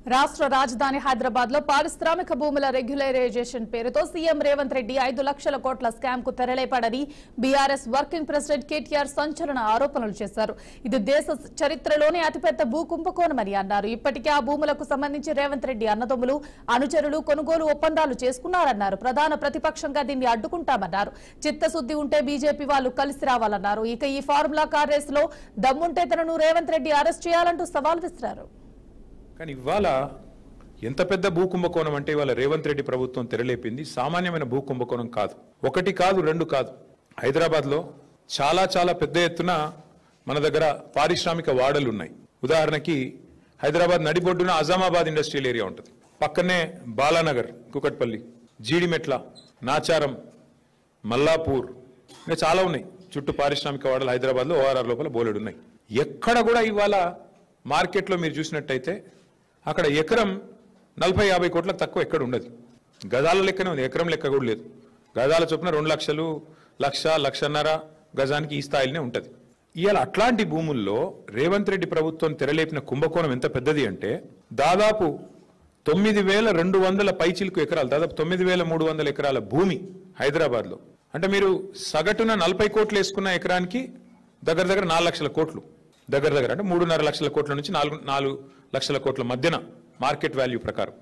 రాష్ట్ర రాజధాని హైదరాబాద్ లో పారిశ్రామిక భూముల రెగ్యులరైజేషన్ పేరుతో సీఎం రేవంత్ రెడ్డి 5 లక్షల కోట్ల స్కామ్ కు తెరలేపాడని బీఆర్ఎస్ వర్కింగ్ ప్రెసిడెంట్ కేటీఆర్ సంచలన ఆరోపణలు చేశారు. ఇది దేశ చరిత్రలోనే అతిపెద్ద భూ కుంభకోణమని అన్నారు. ఇప్పటికే ఆ భూములకు సంబంధించి రేవంత్ రెడ్డి అన్నదమ్ములు అనుచరులు కొనుగోలు ఒప్పందాలు చేసుకున్నారన్నారు. ప్రధాన ప్రతిపక్షంగా దీన్ని అడ్డుకుంటామన్నారు. చిత్తశుద్ది ఉంటే బీజేపీ వాళ్ళు కలిసి రావాలన్నారు. ఇక ఈ ఫార్ములా కార్ రేస్ లో దమ్ముంటే తనను రేవంత్ రెడ్డి అరెస్ట్ చేయాలంటూ సవాల్ విసిరారు. కానీ ఇవాళ ఎంత పెద్ద భూ కుంభకోణం అంటే ఇవాళ రేవంత్ రెడ్డి ప్రభుత్వం తెరలేపింది సామాన్యమైన భూ కుంభకోణం కాదు. ఒకటి కాదు, రెండు కాదు. హైదరాబాద్లో చాలా చాలా పెద్ద ఎత్తున మన దగ్గర పారిశ్రామిక వాడలు ఉన్నాయి. ఉదాహరణకి హైదరాబాద్ నడిబొడ్డున అజామాబాద్ ఇండస్ట్రియల్ ఏరియా ఉంటుంది. పక్కనే బాలానగర్, కుకట్పల్లి, జీడిమెట్ల, నాచారం, మల్లాపూర్ ఇంకా చాలా ఉన్నాయి. చుట్టూ పారిశ్రామిక వాడలు హైదరాబాద్లో ఓఆర్ఆర్ లోపల బోలెడు ఉన్నాయి. ఎక్కడ కూడా ఇవాళ మార్కెట్లో మీరు చూసినట్టయితే అక్కడ ఎకరం 40-50 కోట్లకు తక్కువ ఎక్కడ ఉండదు. గజాల లెక్కనే ఉంది, ఎకరం లెక్క కూడా లేదు. గజాల చొప్పున 2 లక్షలు, 1-1.5 గజానికి ఈ స్థాయిలోనే ఉంటుంది. ఇవాళ అట్లాంటి భూముల్లో రేవంత్ రెడ్డి ప్రభుత్వం తెరలేపిన కుంభకోణం ఎంత పెద్దది అంటే దాదాపు 9,200 పైచిలకు ఎకరాలు, దాదాపు 9,300 ఎకరాల భూమి హైదరాబాద్లో. అంటే మీరు సగటున 40 కోట్లు వేసుకున్న ఎకరానికి దగ్గర 4 లక్షల కోట్లు, దగ్గర అంటే 3.5 లక్షల కోట్ల నుంచి 4 లక్షల కోట్ల మధ్యన మార్కెట్ వాల్యూ ప్రకారం.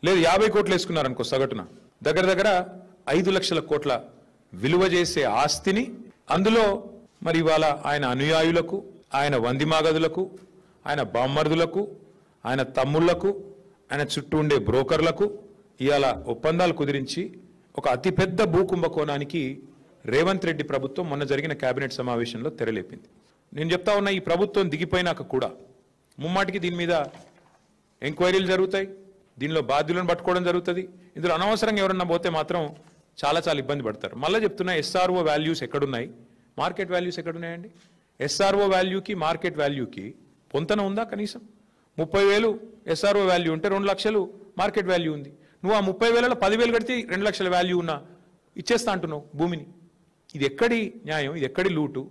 లేదు 50 కోట్లు వేసుకున్నారనుకో సగటున దగ్గర 5 లక్షల కోట్ల విలువ చేసే ఆస్తిని అందులో మరి ఇవాళ ఆయన అనుయాయులకు, ఆయన వందిమాగదులకు, ఆయన బామ్మర్దులకు, ఆయన తమ్ముళ్లకు, ఆయన చుట్టూ ఉండే బ్రోకర్లకు ఇవాళ ఒప్పందాలు కుదిరించి ఒక అతిపెద్ద భూ కుంభకోణానికి రేవంత్ రెడ్డి ప్రభుత్వం మొన్న జరిగిన కేబినెట్ సమావేశంలో తెరలేపింది. నేను చెప్తా ఉన్నా, ఈ ప్రభుత్వం దిగిపోయినాక కూడా ముమ్మాటికి దీని మీద ఎంక్వైరీలు జరుగుతాయి, దీనిలో బాధ్యులను పట్టుకోవడం జరుగుతుంది. ఇందులో అనవసరంగా ఎవరన్నా పోతే మాత్రం చాలా ఇబ్బంది పడతారు. మళ్ళీ చెప్తున్నా, ఎస్ఆర్ఓ వాల్యూస్ ఎక్కడున్నాయి, మార్కెట్ వాల్యూస్ ఎక్కడున్నాయండి? ఎస్ఆర్ఓ వాల్యూకి మార్కెట్ వాల్యూకి పొంతన ఉందా? కనీసం 30,000 ఎస్ఆర్ఓ వాల్యూ ఉంటే 2 లక్షలు మార్కెట్ వాల్యూ ఉంది. నువ్వు ఆ 30,000లో 10,000 కడితే 2 లక్షల వాల్యూ ఉన్నా ఇచ్చేస్తా అంటున్నావు భూమిని. ఇది ఎక్కడి న్యాయం? ఇది ఎక్కడి లూటు?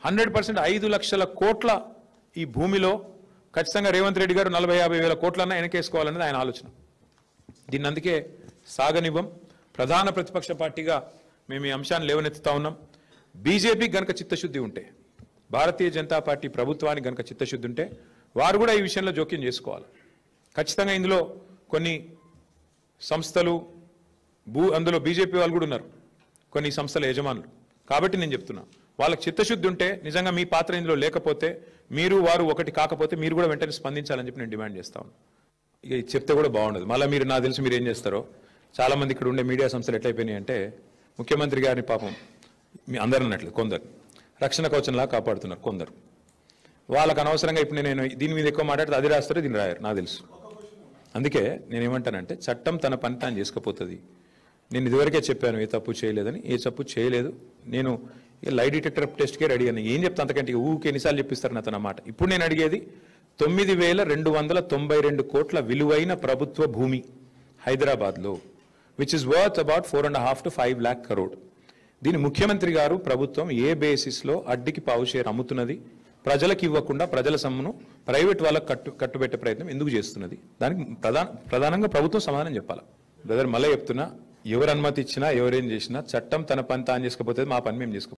100% 5 లక్షల కోట్ల ఈ భూమిలో ఖచ్చితంగా రేవంత్ రెడ్డి గారు 40-50 వేల కోట్లన్నా వెనకేసుకోవాలనేది ఆయన ఆలోచన. దీన్ని అందుకే సాగనివ్వం. ప్రధాన ప్రతిపక్ష పార్టీగా మేము ఈ అంశాన్ని లేవనెత్తుతా ఉన్నాం. బీజేపీకి గనక చిత్తశుద్ధి ఉంటే, భారతీయ జనతా పార్టీ ప్రభుత్వానికి గనక చిత్తశుద్ధి ఉంటే వారు కూడా ఈ విషయంలో జోక్యం చేసుకోవాలి. ఖచ్చితంగా ఇందులో కొన్ని సంస్థలు అందులో బీజేపీ వాళ్ళు కూడా ఉన్నారు, కొన్ని సంస్థల యజమానులు. కాబట్టి నేను చెప్తున్నా, వాళ్ళకి చిత్తశుద్ధి ఉంటే, నిజంగా మీ పాత్ర ఇందులో లేకపోతే, మీరు వారు ఒకటి కాకపోతే మీరు కూడా వెంటనే స్పందించాలని చెప్పి నేను డిమాండ్ చేస్తా ఉన్నాను. ఇక చెప్తే కూడా బాగుండదు. మళ్ళీ మీరు నాకు తెలిసి మీరు ఏం చేస్తారో, చాలామంది ఇక్కడ ఉండే మీడియా సంస్థలు ఎట్లయిపోయినాయి అంటే ముఖ్యమంత్రి గారిని పాపం మీ అందరు అన్నట్లు కొందరు రక్షణ కవచంలా కాపాడుతున్నారు కొందరు. వాళ్ళకు అనవసరంగా ఇప్పుడు నేను దీని మీద ఎక్కువ మాట్లాడితే అది రాస్తారో దీన్ని రాయారు నాకు తెలుసు. అందుకే నేనేమంటానంటే, చట్టం తన పని తాను చేసుకుపోతుంది. నేను ఇదివరకే చెప్పాను ఏ తప్పు చేయలేదని. ఏ తప్పు చేయలేదు. నేను లై డిటెక్టర్ టెస్ట్కే రెడీ అని ఏం చెప్తా, అంతకంటే ఊకే ఎన్నిసార్లు చెప్పిస్తారు నా తన మాట. ఇప్పుడు నేను అడిగేది 9,292 కోట్ల విలువైన ప్రభుత్వ భూమి హైదరాబాద్లో, which is worth about 4.5 to 5 lakh crore. దీని ముఖ్యమంత్రి గారు ప్రభుత్వం ఏ బేసిస్లో అడ్డికి పావు షేర్ అమ్ముతున్నది, ప్రజలకు ఇవ్వకుండా ప్రజల సొమ్మును ప్రైవేట్ వాళ్ళకు కట్టుబెట్టే ప్రయత్నం ఎందుకు చేస్తున్నది? దానికి ప్రధానంగా ప్రభుత్వం సమాధానం చెప్పాలి. బ్రదర్ మళ్ళీ చెప్తున్నా, ఎవరు అనుమతి ఇచ్చినా ఎవరేం చేసినా చట్టం తన పని తాను చేసుకపోతే మా పని మేము చేసుకో.